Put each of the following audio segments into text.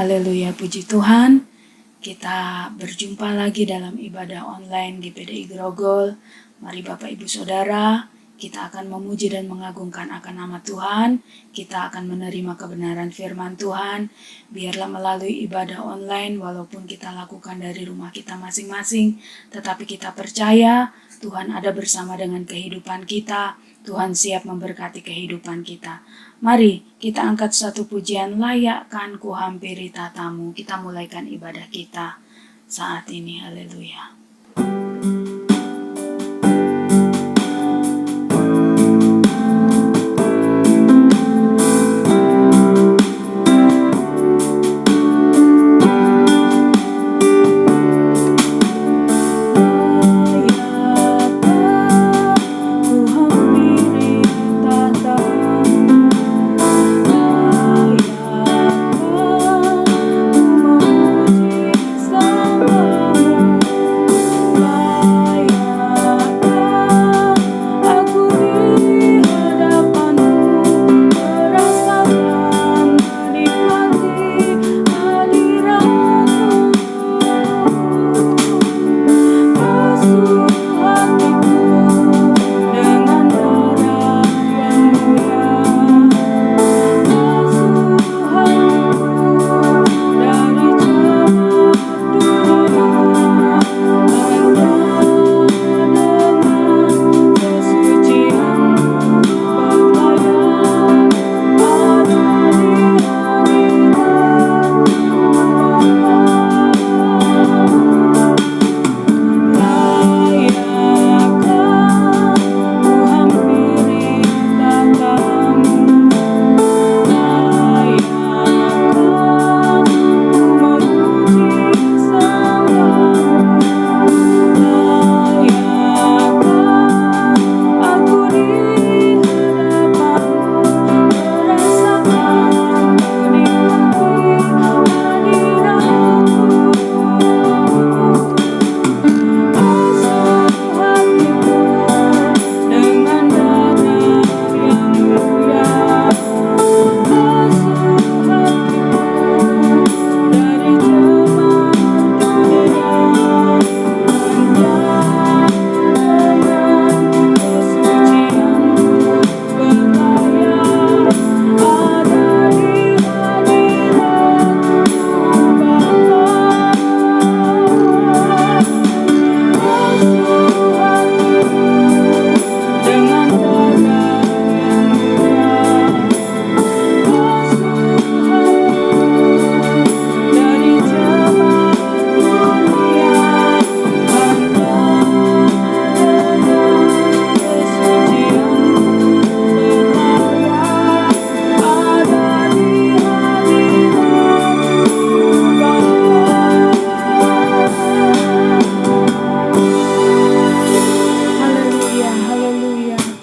Haleluya, puji Tuhan. Kita berjumpa lagi dalam ibadah online di PDI Grogol. Mari Bapak Ibu Saudara, kita akan memuji dan mengagungkan akan nama Tuhan. Kita akan menerima kebenaran firman Tuhan. Biarlah melalui ibadah online, walaupun kita lakukan dari rumah kita masing-masing, tetapi kita percaya Tuhan ada bersama dengan kehidupan kita. Tuhan siap memberkati kehidupan kita. Mari kita angkat satu pujian, layakkan ku hampiri tatamu. Kita mulaikan ibadah kita saat ini. Haleluya.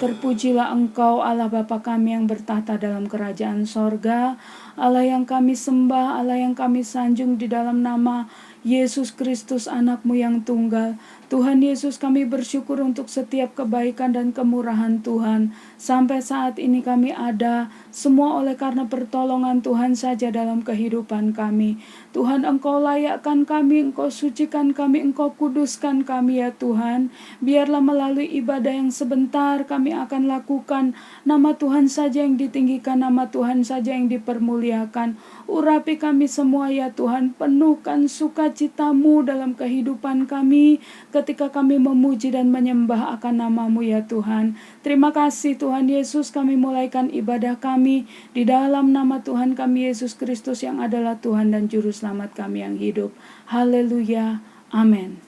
Terpujilah Engkau Allah Bapa kami yang bertahta dalam kerajaan sorga, Allah yang kami sembah, Allah yang kami sanjung di dalam nama Yesus Kristus anakmu yang tunggal. Tuhan Yesus, kami bersyukur untuk setiap kebaikan dan kemurahan Tuhan. Sampai saat ini kami ada, semua oleh karena pertolongan Tuhan saja dalam kehidupan kami. Tuhan, Engkau layakkan kami, Engkau sucikan kami, Engkau kuduskan kami ya Tuhan. Biarlah melalui ibadah yang sebentar kami akan lakukan, nama Tuhan saja yang ditinggikan, nama Tuhan saja yang dipermuliakan. Urapi kami semua ya Tuhan, penuhkan sukacitamu dalam kehidupan kami ketika kami memuji dan menyembah akan nama-Mu ya Tuhan. Terima kasih Tuhan Yesus, kami mulaikan ibadah kami di dalam nama Tuhan kami Yesus Kristus yang adalah Tuhan dan Juru Selamat kami yang hidup. Haleluya, amin.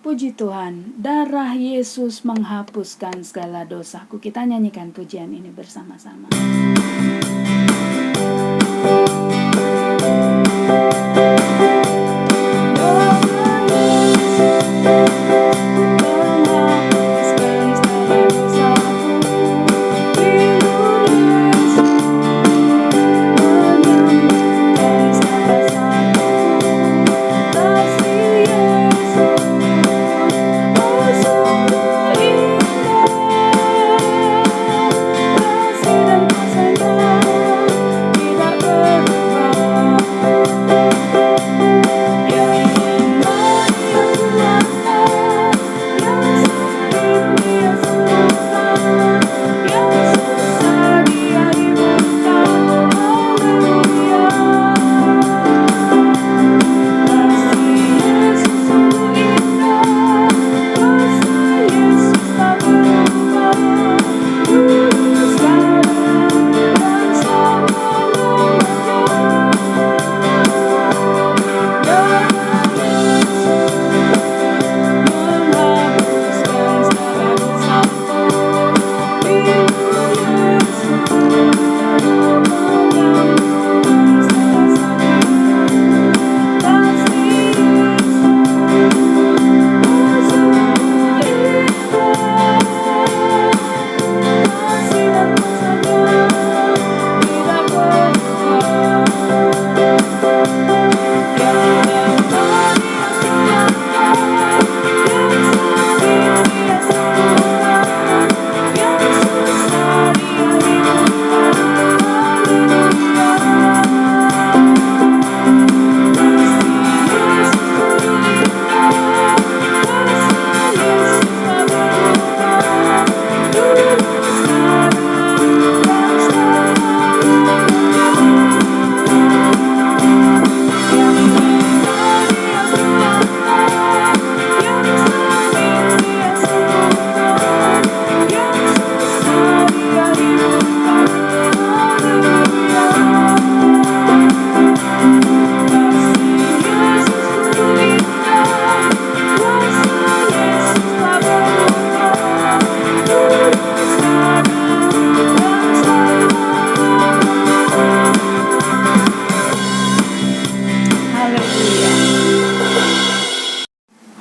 Puji Tuhan, darah Yesus menghapuskan segala dosaku. Kita nyanyikan pujian ini bersama-sama. Kasih dan kuasa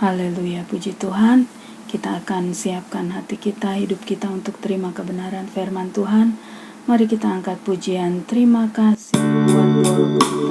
Haleluya, puji Tuhan. Kita akan siapkan hati kita, hidup kita untuk terima kebenaran firman Tuhan. Mari kita angkat pujian terima kasih buat Golgota.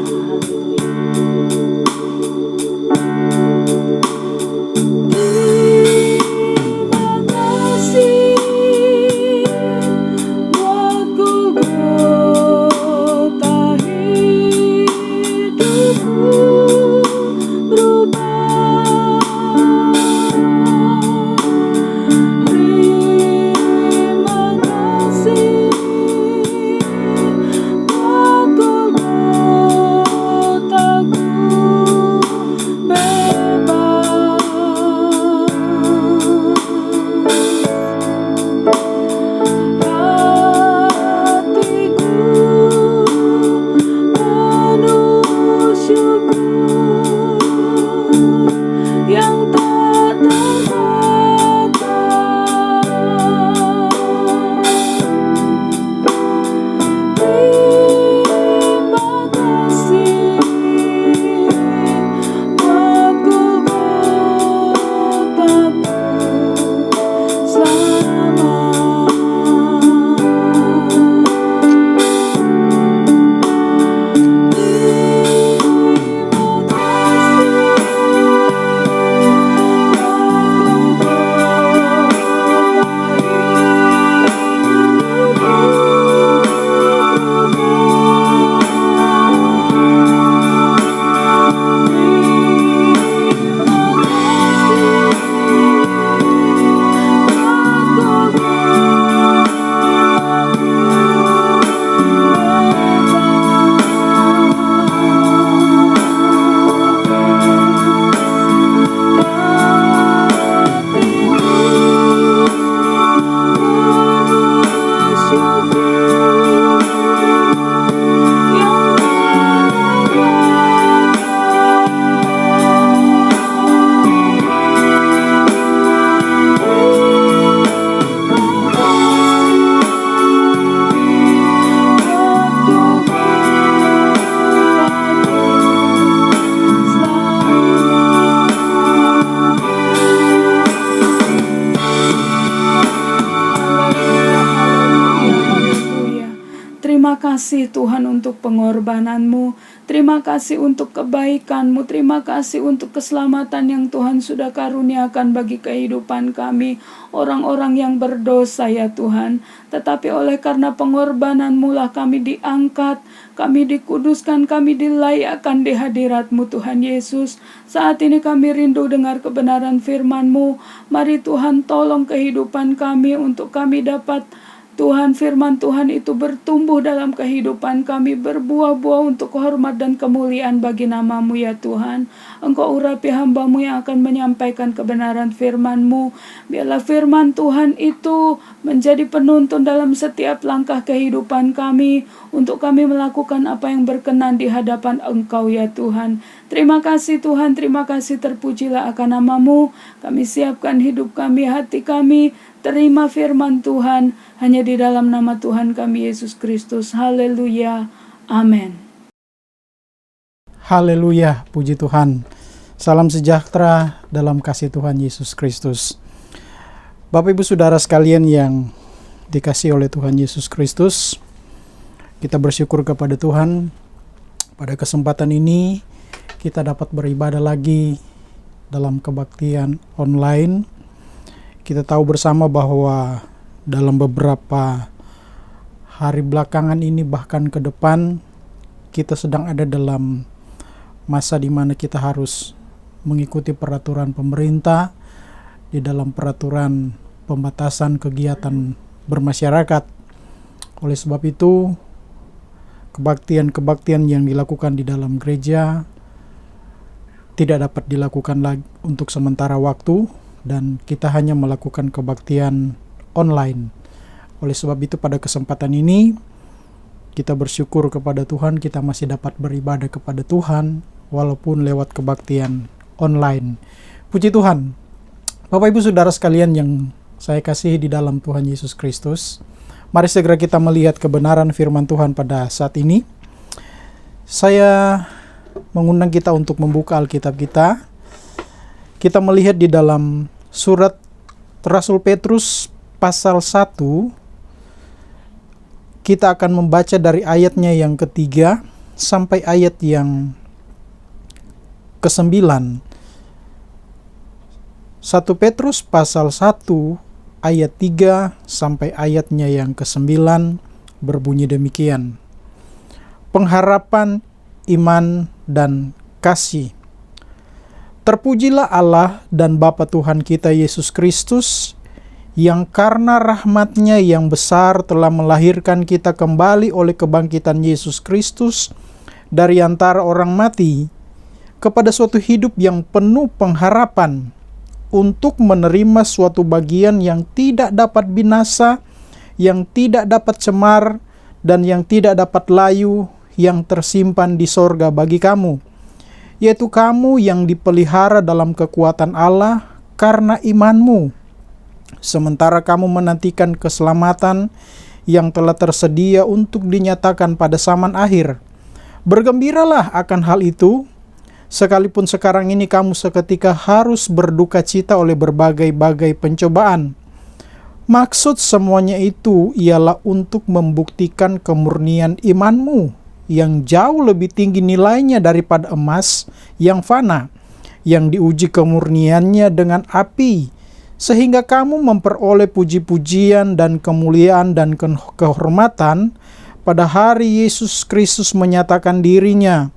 Terima kasih Tuhan untuk pengorbanan-Mu. Terima kasih untuk kebaikan-Mu. Terima kasih untuk keselamatan yang Tuhan sudah karuniakan bagi kehidupan kami, orang-orang yang berdosa ya Tuhan. Tetapi oleh karena pengorbanan-Mu lah kami diangkat, kami dikuduskan, kami dilayakkan di hadirat-Mu Tuhan Yesus. Saat ini kami rindu dengar kebenaran firman-Mu. Mari Tuhan tolong kehidupan kami untuk kami dapat Tuhan, firman Tuhan itu bertumbuh dalam kehidupan kami, berbuah-buah untuk kehormat dan kemuliaan bagi nama-Mu ya Tuhan. Engkau urapi hamba-Mu yang akan menyampaikan kebenaran firman-Mu. Biarlah firman Tuhan itu menjadi penuntun dalam setiap langkah kehidupan kami, untuk kami melakukan apa yang berkenan di hadapan Engkau ya Tuhan. Terima kasih Tuhan, terima kasih, terpujilah akan nama-Mu. Kami siapkan hidup kami, hati kami, terima firman Tuhan hanya di dalam nama Tuhan kami Yesus Kristus. Haleluya. Amin. Haleluya, puji Tuhan. Salam sejahtera dalam kasih Tuhan Yesus Kristus. Bapak Ibu Saudara sekalian yang dikasihi oleh Tuhan Yesus Kristus, kita bersyukur kepada Tuhan. Pada kesempatan ini kita dapat beribadah lagi dalam kebaktian online. Kita tahu bersama bahwa dalam beberapa hari belakangan ini, bahkan ke depan, kita sedang ada dalam masa di mana kita harus mengikuti peraturan pemerintah di dalam peraturan pembatasan kegiatan bermasyarakat. Oleh sebab itu, kebaktian-kebaktian yang dilakukan di dalam gereja tidak dapat dilakukan lagi untuk sementara waktu, dan kita hanya melakukan kebaktian online. Oleh sebab itu pada kesempatan ini kita bersyukur kepada Tuhan, kita masih dapat beribadah kepada Tuhan walaupun lewat kebaktian online. Puji Tuhan. Bapak Ibu Saudara sekalian yang saya kasihi di dalam Tuhan Yesus Kristus, mari segera kita melihat kebenaran firman Tuhan pada saat ini. Saya mengundang kita untuk membuka Alkitab kita. kita melihat di dalam surat Rasul Petrus pasal 1, kita akan membaca dari ayatnya yang ketiga sampai ayat yang ke-9. 1 Petrus pasal 1 ayat 3 sampai ayatnya yang ke-9 berbunyi demikian. Pengharapan, iman, dan kasih. Terpujilah Allah dan Bapa Tuhan kita Yesus Kristus, yang karena rahmat-Nya yang besar telah melahirkan kita kembali oleh kebangkitan Yesus Kristus dari antara orang mati, kepada suatu hidup yang penuh pengharapan, untuk menerima suatu bagian yang tidak dapat binasa, yang tidak dapat cemar, dan yang tidak dapat layu, yang tersimpan di sorga bagi kamu, yaitu kamu yang dipelihara dalam kekuatan Allah karena imanmu, sementara kamu menantikan keselamatan yang telah tersedia untuk dinyatakan pada zaman akhir. Bergembiralah akan hal itu, sekalipun sekarang ini kamu seketika harus berduka cita oleh berbagai-bagai pencobaan. Maksud semuanya itu ialah untuk membuktikan kemurnian imanmu, yang jauh lebih tinggi nilainya daripada emas yang fana, yang diuji kemurniannya dengan api, sehingga kamu memperoleh puji-pujian dan kemuliaan dan kehormatan pada hari Yesus Kristus menyatakan dirinya.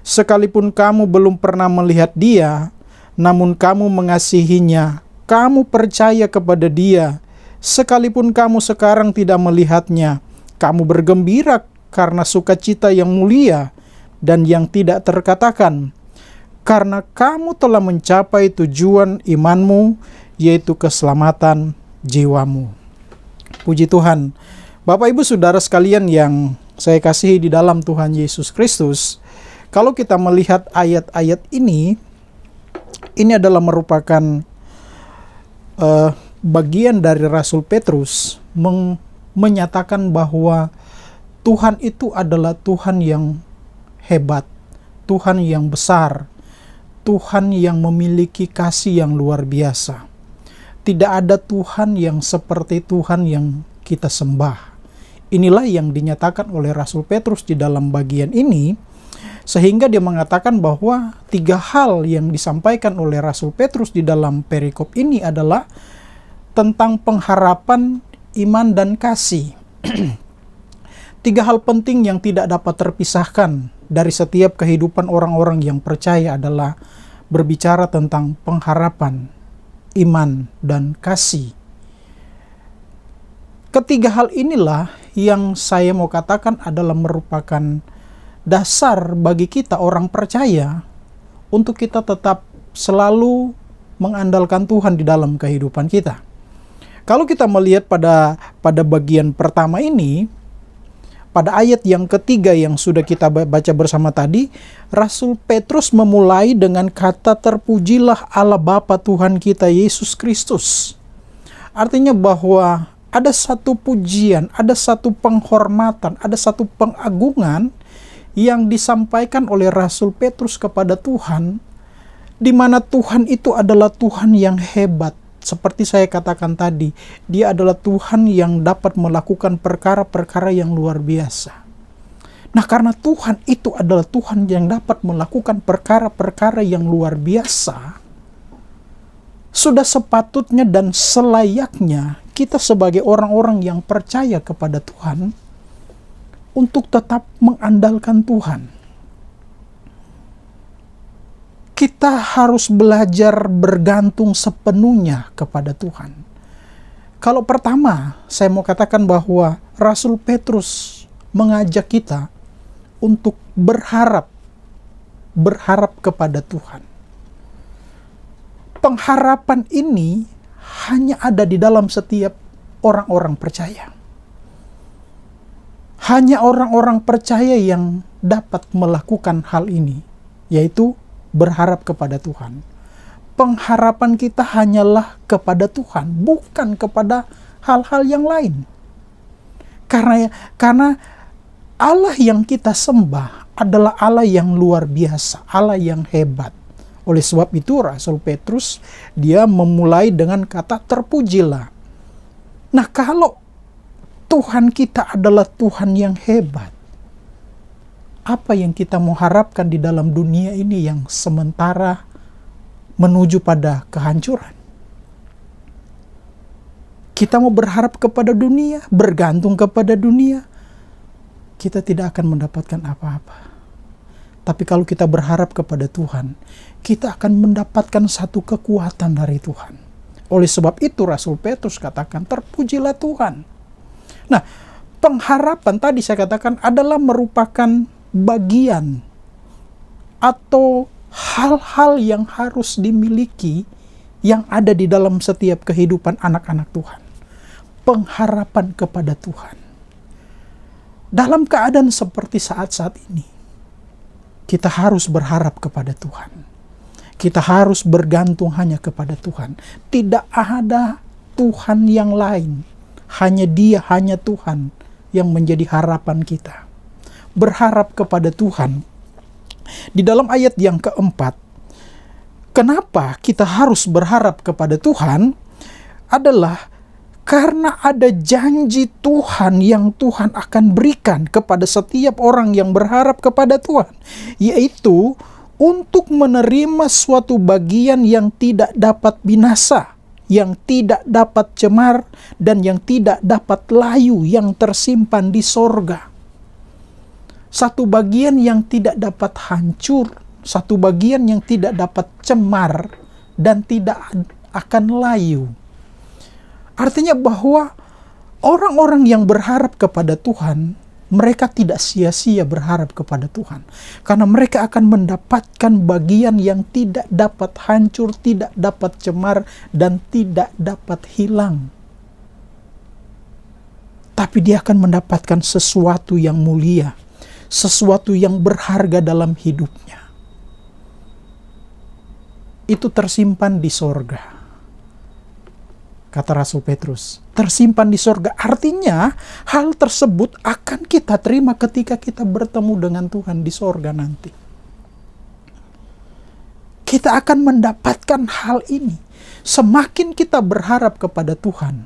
Sekalipun kamu belum pernah melihat Dia, namun kamu mengasihinya, kamu percaya kepada Dia. Sekalipun kamu sekarang tidak melihatnya, kamu bergembira karena sukacita yang mulia dan yang tidak terkatakan, karena kamu telah mencapai tujuan imanmu, yaitu keselamatan jiwamu. Puji Tuhan. Bapak Ibu Saudara sekalian yang saya kasihi di dalam Tuhan Yesus Kristus, kalau kita melihat ayat-ayat ini adalah merupakan bagian dari Rasul Petrus menyatakan bahwa Tuhan itu adalah Tuhan yang hebat, Tuhan yang besar, Tuhan yang memiliki kasih yang luar biasa. Tidak ada Tuhan yang seperti Tuhan yang kita sembah. Inilah yang dinyatakan oleh Rasul Petrus di dalam bagian ini, sehingga dia mengatakan bahwa 3 hal yang disampaikan oleh Rasul Petrus di dalam perikop ini adalah tentang pengharapan, iman, dan kasih. 3 hal penting yang tidak dapat terpisahkan dari setiap kehidupan orang-orang yang percaya adalah berbicara tentang pengharapan, iman, dan kasih. Ketiga hal inilah yang saya mau katakan adalah merupakan dasar bagi kita orang percaya untuk kita tetap selalu mengandalkan Tuhan di dalam kehidupan kita. Kalau kita melihat pada bagian pertama ini, pada ayat yang ketiga yang sudah kita baca bersama tadi, Rasul Petrus memulai dengan kata terpujilah Allah Bapa Tuhan kita Yesus Kristus. Artinya bahwa ada satu pujian, ada satu penghormatan, ada satu pengagungan yang disampaikan oleh Rasul Petrus kepada Tuhan, di mana Tuhan itu adalah Tuhan yang hebat. Seperti saya katakan tadi, Dia adalah Tuhan yang dapat melakukan perkara-perkara yang luar biasa. Nah, karena Tuhan itu adalah Tuhan yang dapat melakukan perkara-perkara yang luar biasa, sudah sepatutnya dan selayaknya kita sebagai orang-orang yang percaya kepada Tuhan untuk tetap mengandalkan Tuhan. Kita harus belajar bergantung sepenuhnya kepada Tuhan. Kalau pertama, saya mau katakan bahwa Rasul Petrus mengajak kita untuk berharap kepada Tuhan. Pengharapan ini hanya ada di dalam setiap orang-orang percaya. Hanya orang-orang percaya yang dapat melakukan hal ini, yaitu berharap kepada Tuhan. Pengharapan kita hanyalah kepada Tuhan, bukan kepada hal-hal yang lain. Karena Allah yang kita sembah adalah Allah yang luar biasa, Allah yang hebat. Oleh sebab itu Rasul Petrus dia memulai dengan kata terpujilah. Nah, kalau Tuhan kita adalah Tuhan yang hebat, apa yang kita mau harapkan di dalam dunia ini yang sementara menuju pada kehancuran? Kita mau berharap kepada dunia, bergantung kepada dunia, kita tidak akan mendapatkan apa-apa. Tapi kalau kita berharap kepada Tuhan, kita akan mendapatkan satu kekuatan dari Tuhan. Oleh sebab itu Rasul Petrus katakan, terpujilah Tuhan. Nah, pengharapan tadi saya katakan adalah merupakan bagian atau hal-hal yang harus dimiliki yang ada di dalam setiap kehidupan anak-anak Tuhan. Pengharapan kepada Tuhan. Dalam keadaan seperti saat-saat ini, kita harus berharap kepada Tuhan. Kita harus bergantung hanya kepada Tuhan. Tidak ada Tuhan yang lain. Hanya Dia, hanya Tuhan yang menjadi harapan kita. Berharap kepada Tuhan. Di dalam ayat yang keempat, kenapa kita harus berharap kepada Tuhan adalah karena ada janji Tuhan yang Tuhan akan berikan kepada setiap orang yang berharap kepada Tuhan, yaitu untuk menerima suatu bagian yang tidak dapat binasa, yang tidak dapat cemar, dan yang tidak dapat layu, yang tersimpan di sorga. Satu bagian yang tidak dapat hancur, satu bagian yang tidak dapat cemar, dan tidak akan layu. Artinya bahwa orang-orang yang berharap kepada Tuhan, mereka tidak sia-sia berharap kepada Tuhan. Karena mereka akan mendapatkan bagian yang tidak dapat hancur, tidak dapat cemar, dan tidak dapat hilang. Tapi dia akan mendapatkan sesuatu yang mulia, sesuatu yang berharga dalam hidupnya. Itu tersimpan di sorga. Kata Rasul Petrus, tersimpan di sorga. Artinya, hal tersebut akan kita terima ketika kita bertemu dengan Tuhan di sorga nanti. Kita akan mendapatkan hal ini. Semakin kita berharap kepada Tuhan,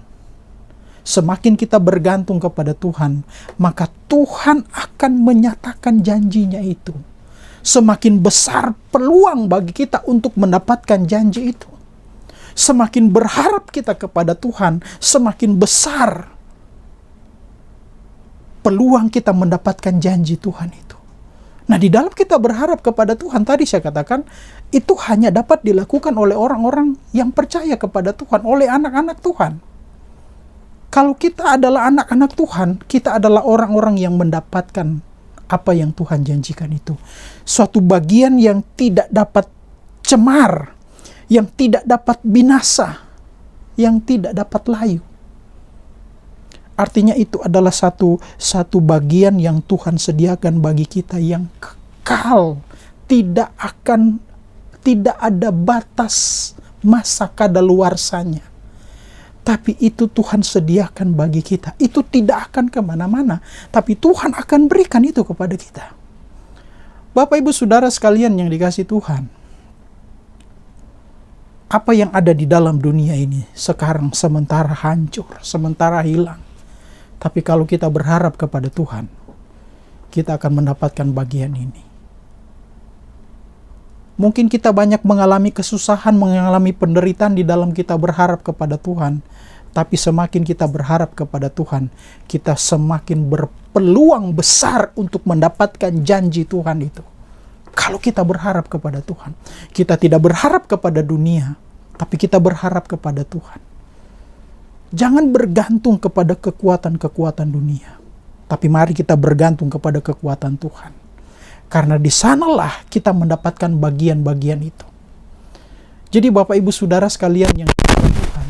semakin kita bergantung kepada Tuhan, maka Tuhan akan menyatakan janjinya itu. Semakin besar peluang bagi kita untuk mendapatkan janji itu. Semakin berharap kita kepada Tuhan, semakin besar peluang kita mendapatkan janji Tuhan itu. Nah, di dalam kita berharap kepada Tuhan, tadi saya katakan, itu hanya dapat dilakukan oleh orang-orang yang percaya kepada Tuhan, oleh anak-anak Tuhan. Kalau kita adalah anak-anak Tuhan, kita adalah orang-orang yang mendapatkan apa yang Tuhan janjikan itu. Suatu bagian yang tidak dapat cemar, yang tidak dapat binasa, yang tidak dapat layu. Artinya itu adalah satu bagian yang Tuhan sediakan bagi kita yang kekal. Tidak ada batas masa kadaluarsanya. Tapi itu Tuhan sediakan bagi kita. Itu tidak akan kemana-mana. Tapi Tuhan akan berikan itu kepada kita. Bapak Ibu Saudara sekalian yang dikasihi Tuhan, apa yang ada di dalam dunia ini sekarang sementara hancur, sementara hilang. Tapi kalau kita berharap kepada Tuhan, kita akan mendapatkan bagian ini. Mungkin kita banyak mengalami kesusahan, mengalami penderitaan di dalam kita berharap kepada Tuhan. Tapi semakin kita berharap kepada Tuhan, kita semakin berpeluang besar untuk mendapatkan janji Tuhan itu. Kalau kita berharap kepada Tuhan, kita tidak berharap kepada dunia, tapi kita berharap kepada Tuhan. Jangan bergantung kepada kekuatan-kekuatan dunia, tapi mari kita bergantung kepada kekuatan Tuhan. Karena di sanalah kita mendapatkan bagian-bagian itu. Jadi Bapak Ibu Saudara sekalian yang dikasihi Tuhan,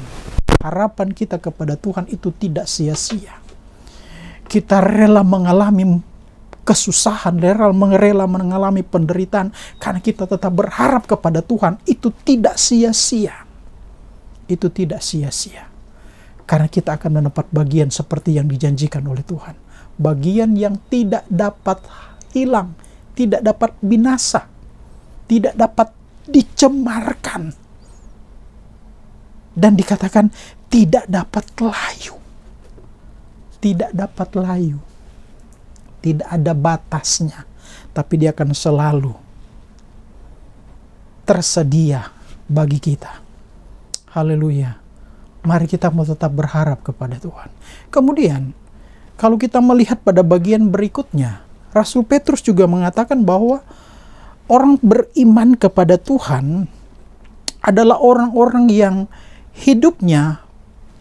harapan kita kepada Tuhan itu tidak sia-sia. Kita rela mengalami kesusahan, rela mengalami penderitaan, karena kita tetap berharap kepada Tuhan. Itu tidak sia-sia. Itu tidak sia-sia. Karena kita akan mendapat bagian seperti yang dijanjikan oleh Tuhan. Bagian yang tidak dapat hilang, tidak dapat binasa, tidak dapat dicemarkan. Dan dikatakan tidak dapat layu. Tidak dapat layu. Tidak ada batasnya. Tapi dia akan selalu tersedia bagi kita. Haleluya. Mari kita mau tetap berharap kepada Tuhan. Kemudian, kalau kita melihat pada bagian berikutnya, Rasul Petrus juga mengatakan bahwa orang beriman kepada Tuhan adalah orang-orang yang hidupnya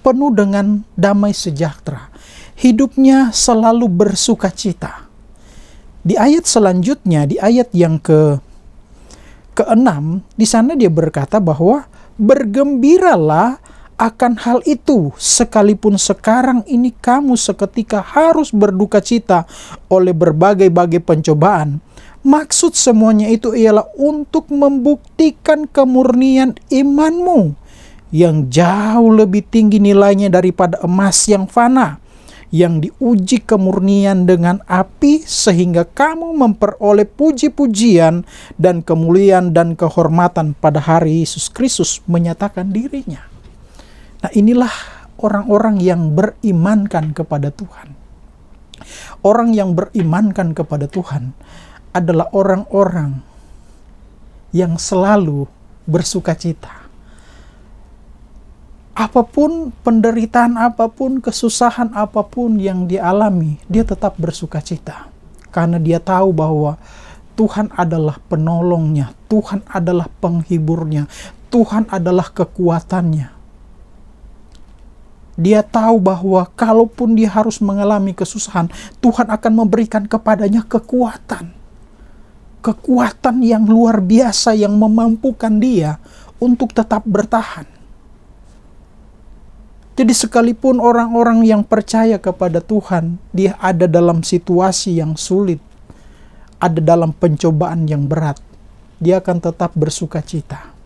penuh dengan damai sejahtera. Hidupnya selalu bersuka cita. Di ayat selanjutnya, di ayat yang ke-6, di sana dia berkata bahwa bergembiralah akan hal itu, sekalipun sekarang ini kamu seketika harus berduka cita oleh berbagai-bagai pencobaan. Maksud semuanya itu ialah untuk membuktikan kemurnian imanmu yang jauh lebih tinggi nilainya daripada emas yang fana, yang diuji kemurnian dengan api, sehingga kamu memperoleh puji-pujian dan kemuliaan dan kehormatan pada hari Yesus Kristus menyatakan dirinya. Nah, inilah orang-orang yang berimankan kepada Tuhan. Orang yang berimankan kepada Tuhan adalah orang-orang yang selalu bersuka cita. Apapun penderitaan, apapun kesusahan, apapun yang dialami, dia tetap bersuka cita. Karena dia tahu bahwa Tuhan adalah penolongnya, Tuhan adalah penghiburnya, Tuhan adalah kekuatannya. Dia tahu bahwa kalaupun dia harus mengalami kesusahan, Tuhan akan memberikan kepadanya kekuatan. Kekuatan yang luar biasa yang memampukan dia untuk tetap bertahan. Jadi sekalipun orang-orang yang percaya kepada Tuhan, dia ada dalam situasi yang sulit, ada dalam pencobaan yang berat, dia akan tetap bersuka cita.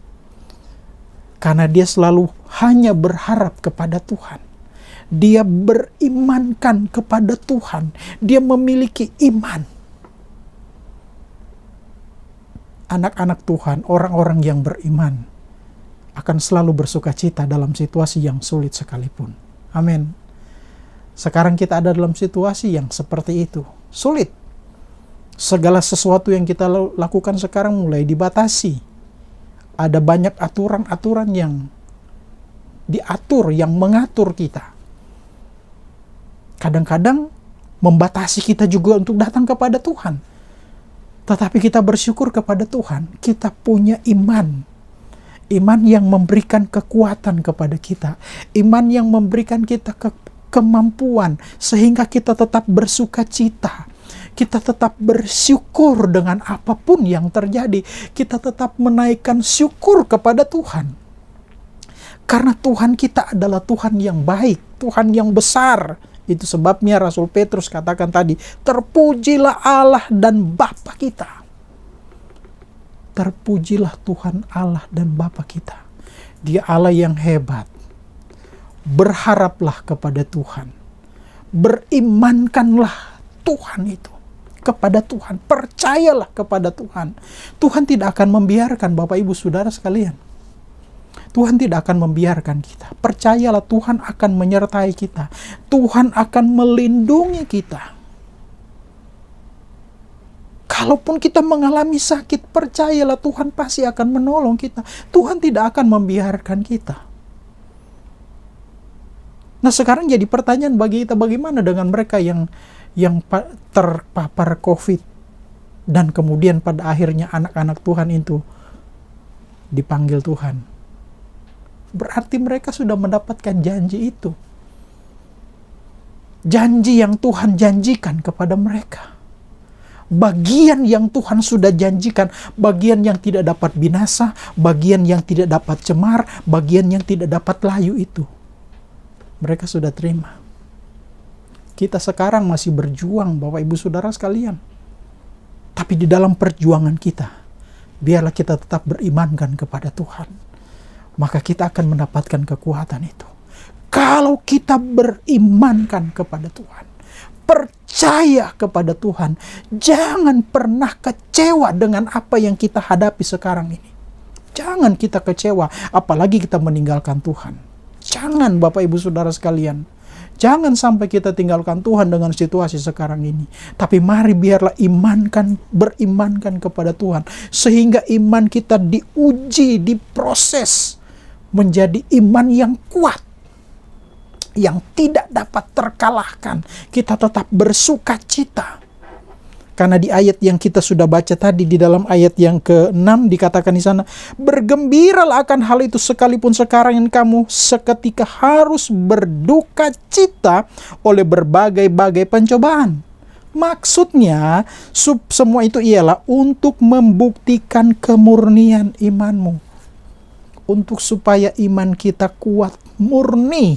Karena dia selalu hanya berharap kepada Tuhan. Dia berimankan kepada Tuhan. Dia memiliki iman. Anak-anak Tuhan, orang-orang yang beriman, akan selalu bersuka cita dalam situasi yang sulit sekalipun. Amin. Sekarang kita ada dalam situasi yang seperti itu. Sulit. Segala sesuatu yang kita lakukan sekarang mulai dibatasi. Ada banyak aturan-aturan yang diatur, yang mengatur kita. Kadang-kadang membatasi kita juga untuk datang kepada Tuhan. Tetapi kita bersyukur kepada Tuhan. Kita punya iman. Iman yang memberikan kekuatan kepada kita. Iman yang memberikan kita kemampuan. Sehingga kita tetap bersuka cita. Kita tetap bersyukur dengan apapun yang terjadi. Kita tetap menaikkan syukur kepada Tuhan. Karena Tuhan kita adalah Tuhan yang baik. Tuhan yang besar. Itu sebabnya Rasul Petrus katakan tadi, terpujilah Allah dan Bapa kita. Terpujilah Tuhan Allah dan Bapa kita. Dia Allah yang hebat. Berharaplah kepada Tuhan. Berimankanlah Tuhan itu. Kepada Tuhan. Percayalah kepada Tuhan. Tuhan tidak akan membiarkan Bapak Ibu Saudara sekalian. Tuhan tidak akan membiarkan kita. Percayalah Tuhan akan menyertai kita. Tuhan akan melindungi kita. Kalaupun kita mengalami sakit, percayalah Tuhan pasti akan menolong kita. Tuhan tidak akan membiarkan kita. Nah, sekarang jadi pertanyaan bagi kita, bagaimana dengan mereka yang terpapar COVID dan kemudian pada akhirnya anak-anak Tuhan itu dipanggil Tuhan. Berarti mereka sudah mendapatkan janji itu. Janji yang Tuhan janjikan kepada mereka. Bagian yang Tuhan sudah janjikan, bagian yang tidak dapat binasa, bagian yang tidak dapat cemar, bagian yang tidak dapat layu itu. Mereka sudah terima. Kita sekarang masih berjuang, Bapak Ibu Saudara sekalian. Tapi di dalam perjuangan kita, biarlah kita tetap berimankan kepada Tuhan. Maka kita akan mendapatkan kekuatan itu. Kalau kita berimankan kepada Tuhan, percaya kepada Tuhan, jangan pernah kecewa dengan apa yang kita hadapi sekarang ini. Jangan kita kecewa, apalagi kita meninggalkan Tuhan. Jangan Bapak Ibu Saudara sekalian. Jangan sampai kita tinggalkan Tuhan dengan situasi sekarang ini. Tapi mari biarlah berimankan kepada Tuhan. Sehingga iman kita diuji, diproses. Menjadi iman yang kuat. Yang tidak dapat terkalahkan. Kita tetap bersuka cita. Karena di ayat yang kita sudah baca tadi, di dalam ayat yang ke-6 dikatakan di sana, bergembiralah akan hal itu sekalipun sekarang yang kamu seketika harus berduka cita oleh berbagai-bagai pencobaan. Maksudnya, semua itu ialah untuk membuktikan kemurnian imanmu. Untuk supaya iman kita kuat, murni,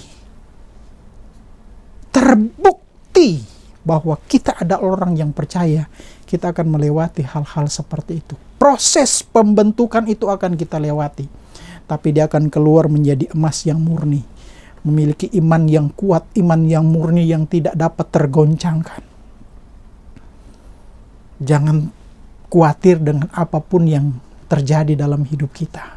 terbukti bahwa kita ada orang yang percaya, kita akan melewati hal-hal seperti itu. Proses pembentukan itu akan kita lewati. Tapi dia akan keluar menjadi emas yang murni. Memiliki iman yang kuat, iman yang murni yang tidak dapat tergoncangkan. Jangan khawatir dengan apapun yang terjadi dalam hidup kita.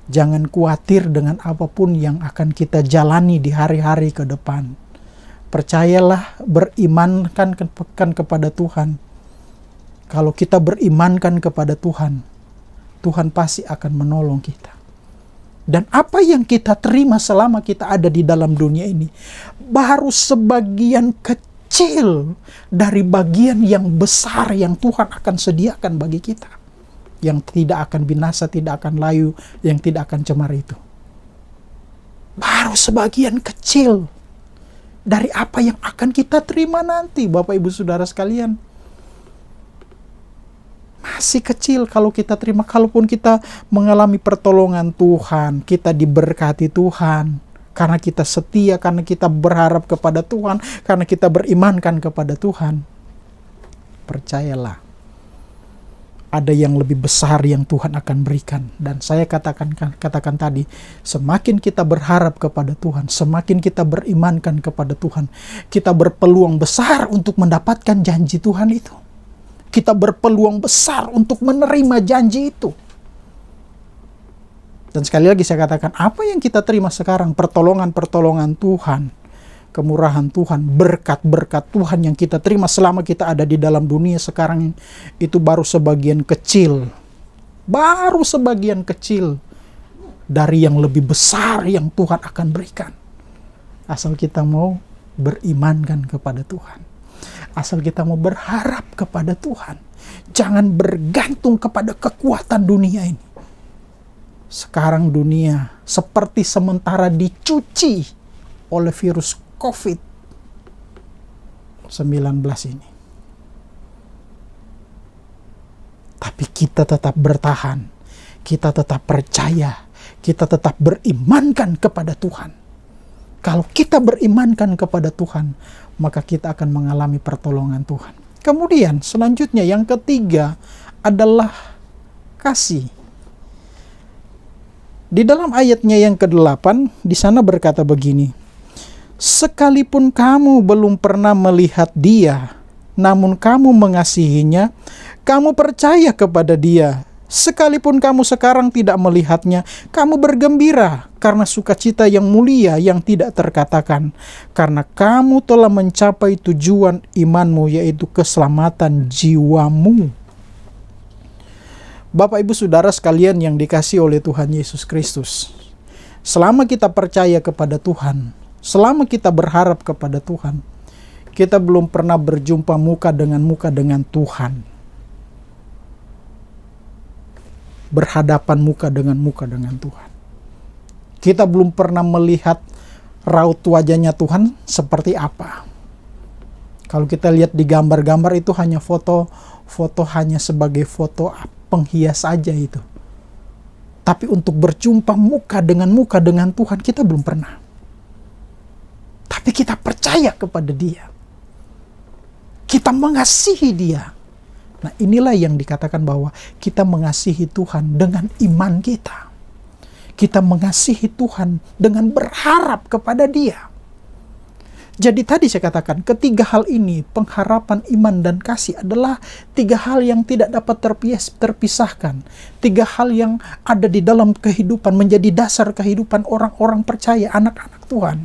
Jangan khawatir dengan apapun yang akan kita jalani di hari-hari ke depan. Percayalah, berimankan kepada Tuhan. Kalau kita berimankan kepada Tuhan, Tuhan pasti akan menolong kita. Dan apa yang kita terima selama kita ada di dalam dunia ini, baru sebagian kecil dari bagian yang besar yang Tuhan akan sediakan bagi kita. Yang tidak akan binasa, tidak akan layu, yang tidak akan cemar itu. Baru sebagian kecil dari apa yang akan kita terima nanti, Bapak Ibu Saudara sekalian. Masih kecil kalau kita terima, kalaupun kita mengalami pertolongan Tuhan, kita diberkati Tuhan, karena kita setia, karena kita berharap kepada Tuhan, karena kita berimankan kepada Tuhan. Percayalah, ada yang lebih besar yang Tuhan akan berikan. Dan saya katakan tadi, semakin kita berharap kepada Tuhan, semakin kita berimankan kepada Tuhan, kita berpeluang besar untuk mendapatkan janji Tuhan itu. Kita berpeluang besar untuk menerima janji itu. Dan sekali lagi saya katakan, apa yang kita terima sekarang, pertolongan-pertolongan Tuhan, kemurahan Tuhan, berkat-berkat Tuhan yang kita terima selama kita ada di dalam dunia sekarang, itu baru sebagian kecil. Baru sebagian kecil dari yang lebih besar yang Tuhan akan berikan. Asal kita mau berimankan kepada Tuhan. Asal kita mau berharap kepada Tuhan. Jangan bergantung kepada kekuatan dunia ini. Sekarang dunia seperti sementara dicuci oleh virus COVID-19 ini. Tapi kita tetap bertahan, kita tetap percaya, kita tetap berimankan kepada Tuhan. Kalau kita berimankan kepada Tuhan, maka kita akan mengalami pertolongan Tuhan. Kemudian selanjutnya yang ketiga adalah kasih. Di dalam ayatnya yang ke-8, di sana berkata begini, sekalipun kamu belum pernah melihat Dia, namun kamu mengasihinya, kamu percaya kepada Dia. Sekalipun kamu sekarang tidak melihatnya, kamu bergembira karena sukacita yang mulia yang tidak terkatakan. Karena kamu telah mencapai tujuan imanmu, yaitu keselamatan jiwamu. Bapak Ibu Saudara sekalian yang dikasihi oleh Tuhan Yesus Kristus, selama kita percaya kepada Tuhan, selama kita berharap kepada Tuhan, kita belum pernah berjumpa muka dengan Tuhan. Berhadapan muka dengan Tuhan. Kita belum pernah melihat raut wajahnya Tuhan seperti apa. Kalau kita lihat di gambar-gambar itu hanya foto hanya sebagai foto penghias saja itu. Tapi untuk berjumpa muka dengan Tuhan kita belum pernah. Tapi kita percaya kepada Dia. Kita mengasihi Dia. Nah, inilah yang dikatakan bahwa kita mengasihi Tuhan dengan iman kita. Kita mengasihi Tuhan dengan berharap kepada Dia. Jadi tadi saya katakan, ketiga hal ini, pengharapan, iman, dan kasih adalah tiga hal yang tidak dapat terpisahkan. Tiga hal yang ada di dalam kehidupan, menjadi dasar kehidupan orang-orang percaya, anak-anak Tuhan.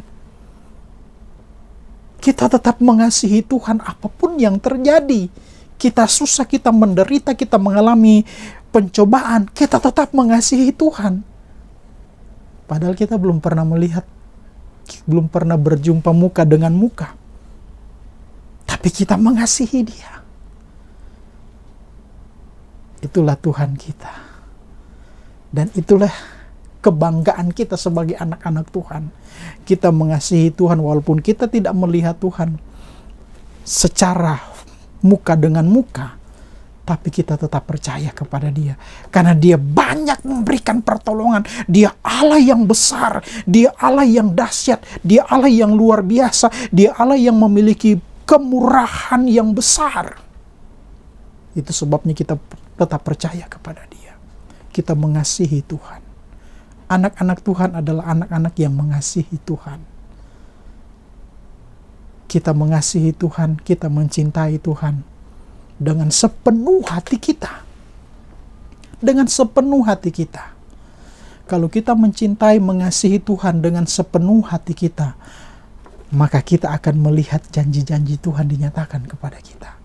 Kita tetap mengasihi Tuhan apapun yang terjadi. Kita susah, kita menderita, kita mengalami pencobaan, kita tetap mengasihi Tuhan. Padahal kita belum pernah melihat, belum pernah berjumpa muka dengan muka. Tapi kita mengasihi Dia. Itulah Tuhan kita. Dan itulah kebanggaan kita sebagai anak-anak Tuhan. Kita mengasihi Tuhan walaupun kita tidak melihat Tuhan secara muka dengan muka. Tapi kita tetap percaya kepada Dia. Karena Dia banyak memberikan pertolongan. Dia Allah yang besar. Dia Allah yang dahsyat. Dia Allah yang luar biasa. Dia Allah yang memiliki kemurahan yang besar. Itu sebabnya kita tetap percaya kepada Dia. Kita mengasihi Tuhan. Anak-anak Tuhan adalah anak-anak yang mengasihi Tuhan. Kita mengasihi Tuhan. Kita mencintai Tuhan. Dengan sepenuh hati kita. Dengan sepenuh hati kita. Kalau kita mencintai, mengasihi Tuhan dengan sepenuh hati kita, maka kita akan melihat janji-janji Tuhan dinyatakan kepada kita.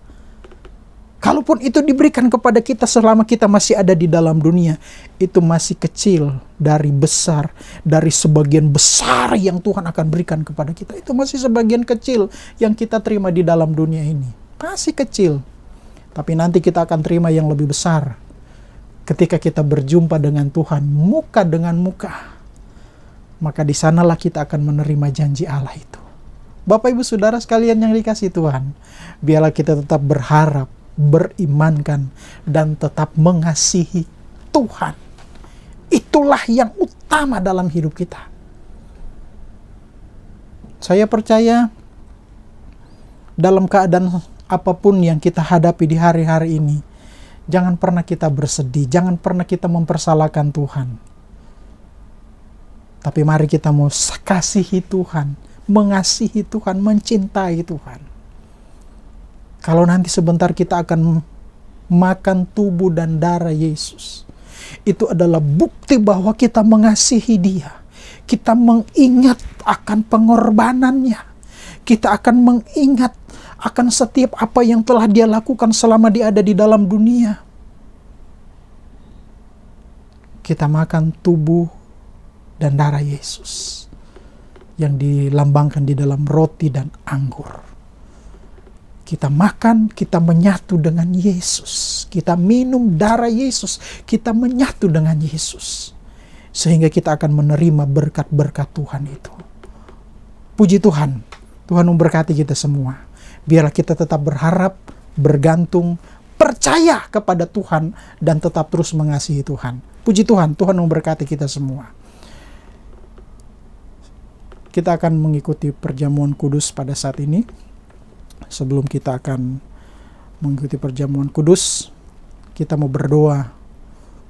Kalaupun itu diberikan kepada kita selama kita masih ada di dalam dunia, itu masih kecil dari besar, dari sebagian besar yang Tuhan akan berikan kepada kita. Itu masih sebagian kecil yang kita terima di dalam dunia ini. Masih kecil. Tapi nanti kita akan terima yang lebih besar ketika kita berjumpa dengan Tuhan muka dengan muka. Maka di sanalah kita akan menerima janji Allah itu. Bapak Ibu Saudara sekalian yang dikasihi Tuhan, biarlah kita tetap berharap, berimankan, dan tetap mengasihi Tuhan. Itulah yang utama dalam hidup kita. Saya percaya dalam keadaan apapun yang kita hadapi di hari-hari ini, jangan pernah kita bersedih, jangan pernah kita mempersalahkan Tuhan. Tapi mari kita mau kasihi Tuhan, mengasihi Tuhan, mencintai Tuhan. Kalau nanti sebentar kita akan makan tubuh dan darah Yesus, itu adalah bukti bahwa kita mengasihi Dia. Kita mengingat akan pengorbanannya. Kita akan mengingat akan setiap apa yang telah Dia lakukan selama Dia ada di dalam dunia. Kita makan tubuh dan darah Yesus yang dilambangkan di dalam roti dan anggur. Kita makan, kita menyatu dengan Yesus. Kita minum darah Yesus, kita menyatu dengan Yesus. Sehingga kita akan menerima berkat-berkat Tuhan itu. Puji Tuhan, Tuhan memberkati kita semua. Biarlah kita tetap berharap, bergantung, percaya kepada Tuhan, dan tetap terus mengasihi Tuhan. Puji Tuhan, Tuhan memberkati kita semua. Kita akan mengikuti perjamuan kudus pada saat ini. Sebelum kita akan mengikuti perjamuan kudus, kita mau berdoa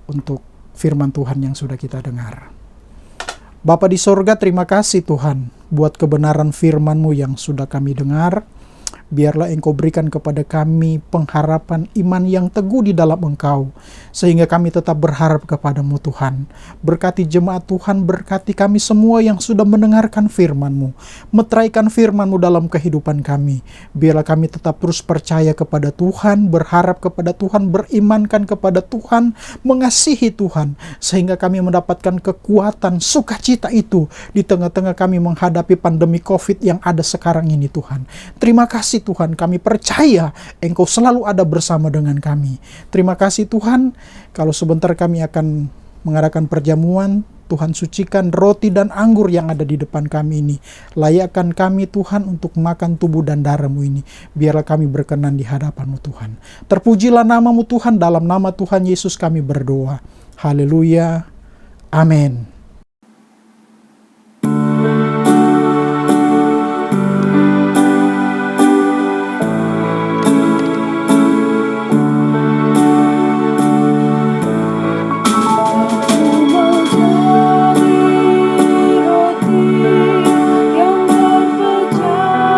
untuk firman Tuhan yang sudah kita dengar. Bapa di sorga, terima kasih Tuhan buat kebenaran firman-Mu yang sudah kami dengar. Biarlah Engkau berikan kepada kami pengharapan iman yang teguh di dalam Engkau, sehingga kami tetap berharap kepadamu Tuhan. Berkati jemaat Tuhan, berkati kami semua yang sudah mendengarkan firman-Mu, meteraikan firman-Mu dalam kehidupan kami. Biarlah kami tetap terus percaya kepada Tuhan, berharap kepada Tuhan, berimankan kepada Tuhan, mengasihi Tuhan, sehingga kami mendapatkan kekuatan, sukacita itu di tengah-tengah kami menghadapi pandemi COVID yang ada sekarang ini Tuhan. Terima kasih Tuhan, kami percaya Engkau selalu ada bersama dengan kami. Terima kasih Tuhan, kalau sebentar kami akan mengadakan perjamuan, Tuhan sucikan roti dan anggur yang ada di depan kami ini. Layakkan kami Tuhan untuk makan tubuh dan darah-Mu ini. Biarlah kami berkenan di hadapan-Mu Tuhan. Terpujilah nama-Mu Tuhan, dalam nama Tuhan Yesus kami berdoa. Haleluya. Amin. Yang berpecah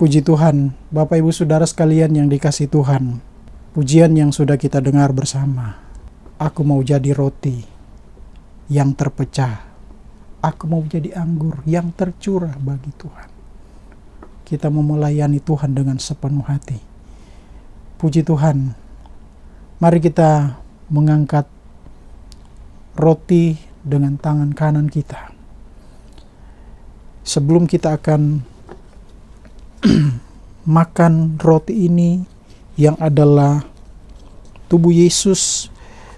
Puji Tuhan, Bapak Ibu Saudara sekalian yang dikasihi Tuhan. Pujian yang sudah kita dengar bersama. Aku mau jadi roti yang terpecah. Aku mau jadi anggur yang tercurah bagi Tuhan. Kita mau melayani Tuhan dengan sepenuh hati. Puji Tuhan. Mari kita mengangkat roti dengan tangan kanan kita. Sebelum kita akan makan roti ini yang adalah tubuh Yesus,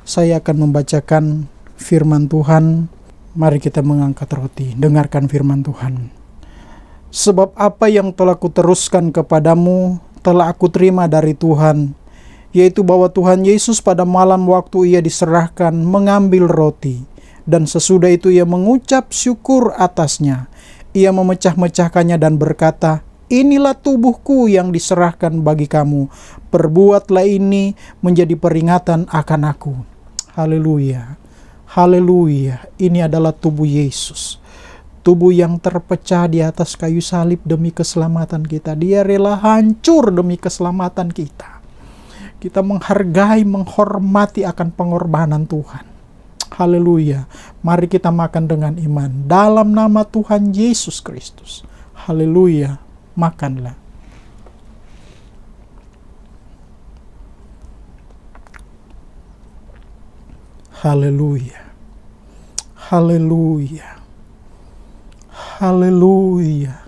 saya akan membacakan firman Tuhan. Mari kita mengangkat roti, dengarkan firman Tuhan. Sebab apa yang telah kuteruskan kepadamu telah aku terima dari Tuhan, yaitu bahwa Tuhan Yesus pada malam waktu ia diserahkan mengambil roti, dan sesudah itu ia mengucap syukur atasnya. Ia memecah-mecahkannya dan berkata, inilah tubuhku yang diserahkan bagi kamu. Perbuatlah ini menjadi peringatan akan aku. Haleluya. Haleluya. Ini adalah tubuh Yesus. Tubuh yang terpecah di atas kayu salib demi keselamatan kita. Dia rela hancur demi keselamatan kita. Kita menghargai, menghormati akan pengorbanan Tuhan. Haleluya. Mari kita makan dengan iman. Dalam nama Tuhan Yesus Kristus. Haleluya. Makanlah. Haleluya. Haleluya. Haleluya.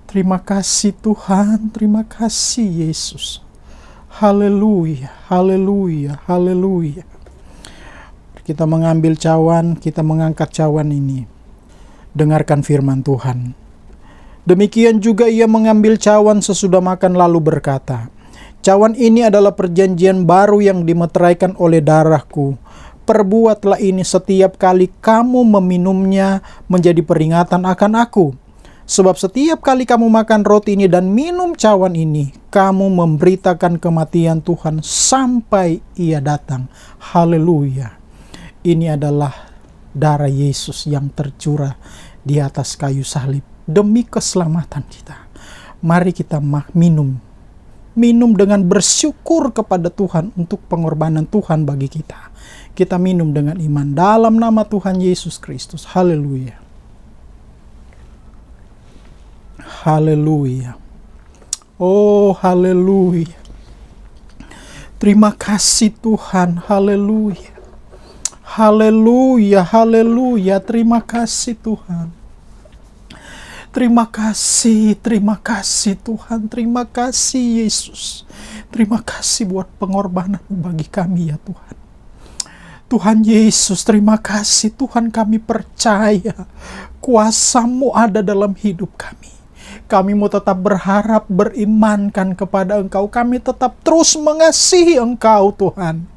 Terima kasih Tuhan, terima kasih Yesus. Haleluya. Haleluya. Haleluya. Kita mengambil cawan, kita mengangkat cawan ini. Dengarkan firman Tuhan. Demikian juga ia mengambil cawan sesudah makan lalu berkata, cawan ini adalah perjanjian baru yang dimeteraikan oleh darahku. Perbuatlah ini setiap kali kamu meminumnya menjadi peringatan akan aku. Sebab setiap kali kamu makan roti ini dan minum cawan ini, kamu memberitakan kematian Tuhan sampai ia datang. Haleluya. Ini adalah darah Yesus yang tercurah di atas kayu salib demi keselamatan kita. Mari kita minum. Minum dengan bersyukur kepada Tuhan untuk pengorbanan Tuhan bagi kita. Kita minum dengan iman dalam nama Tuhan Yesus Kristus. Haleluya. Haleluya. Oh, haleluya. Terima kasih Tuhan. Haleluya. Haleluya. Haleluya. Terima kasih Tuhan. Terima kasih Tuhan, terima kasih Yesus. Terima kasih buat pengorbananmu bagi kami ya Tuhan. Tuhan Yesus, terima kasih Tuhan, kami percaya kuasa-Mu ada dalam hidup kami. Kami mau tetap berharap, berimankan kepada Engkau. Kami tetap terus mengasihi Engkau Tuhan.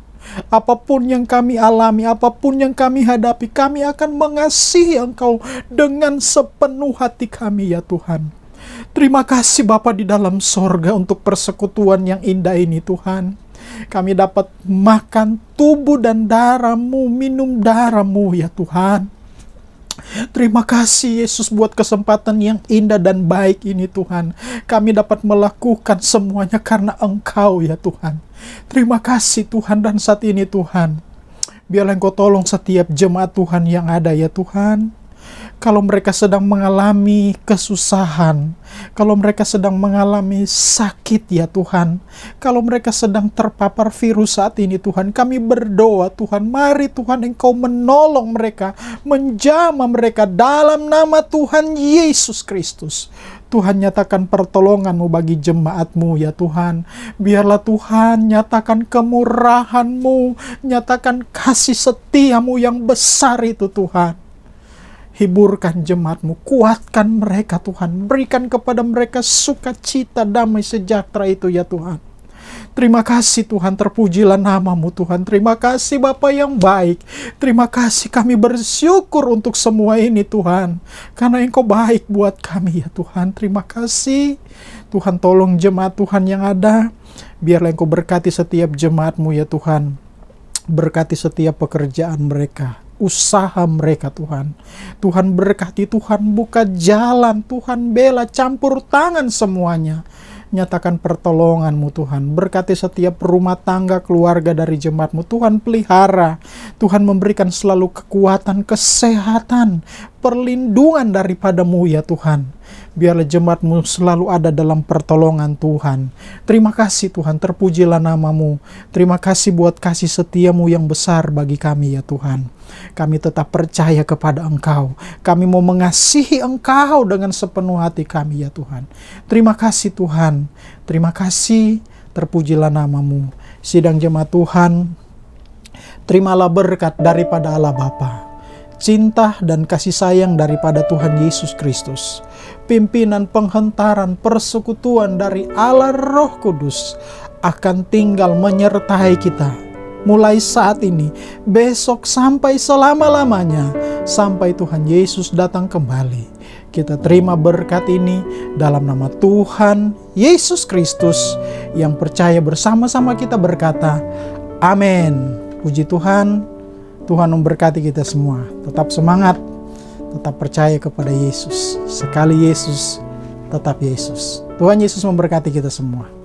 Apapun yang kami alami, apapun yang kami hadapi, kami akan mengasihi Engkau dengan sepenuh hati kami ya Tuhan. Terima kasih Bapa di dalam sorga untuk persekutuan yang indah ini Tuhan. Kami dapat makan tubuh dan darah-Mu, minum darah-Mu ya Tuhan. Terima kasih Yesus buat kesempatan yang indah dan baik ini Tuhan. Kami dapat melakukan semuanya karena Engkau ya Tuhan. Terima kasih Tuhan, dan saat ini Tuhan, biarlah Engkau tolong setiap jemaat Tuhan yang ada ya Tuhan. Kalau mereka sedang mengalami kesusahan, kalau mereka sedang mengalami sakit ya Tuhan, kalau mereka sedang terpapar virus saat ini Tuhan, kami berdoa Tuhan, mari Tuhan Engkau menolong mereka, menjamah mereka dalam nama Tuhan Yesus Kristus. Tuhan, nyatakan pertolongan-Mu bagi jemaat-Mu ya Tuhan. Biarlah Tuhan nyatakan kemurahan-Mu, nyatakan kasih setia-Mu yang besar itu Tuhan. Hiburkan jemaat-Mu, kuatkan mereka Tuhan, berikan kepada mereka sukacita, damai, sejahtera itu ya Tuhan. Terima kasih Tuhan, terpujilah nama-Mu Tuhan. Terima kasih Bapa yang baik. Terima kasih, kami bersyukur untuk semua ini Tuhan. Karena Engkau baik buat kami ya Tuhan. Terima kasih. Tuhan, tolong jemaat Tuhan yang ada. Biarlah Engkau berkati setiap jemaat-Mu ya Tuhan. Berkati setiap pekerjaan mereka. usaha mereka Tuhan. Tuhan berkati, Tuhan buka jalan, Tuhan bela, campur tangan semuanya. Nyatakan pertolongan-Mu Tuhan. Berkati setiap rumah tangga, keluarga dari jemaat-Mu. Tuhan pelihara. Tuhan memberikan selalu kekuatan, kesehatan, perlindungan daripada-Mu ya Tuhan. Biarlah jemaat-Mu selalu ada dalam pertolongan Tuhan. Terima kasih Tuhan, terpujilah nama-Mu. Terima kasih buat kasih setia-Mu yang besar bagi kami ya Tuhan. Kami tetap percaya kepada Engkau. Kami mau mengasihi Engkau dengan sepenuh hati kami ya Tuhan. Terima kasih Tuhan. Terima kasih, terpujilah nama-Mu. Sidang jemaat Tuhan, terimalah berkat daripada Allah Bapa, cinta dan kasih sayang daripada Tuhan Yesus Kristus, pimpinan, penghentaran, persekutuan dari Allah Roh Kudus akan tinggal menyertai kita mulai saat ini, besok, sampai selama-lamanya, sampai Tuhan Yesus datang kembali. Kita terima berkat ini dalam nama Tuhan Yesus Kristus yang percaya bersama-sama kita berkata, amin. Puji Tuhan, Tuhan memberkati kita semua. Tetap semangat, tetap percaya kepada Yesus. Sekali Yesus, tetap Yesus. Tuhan Yesus memberkati kita semua.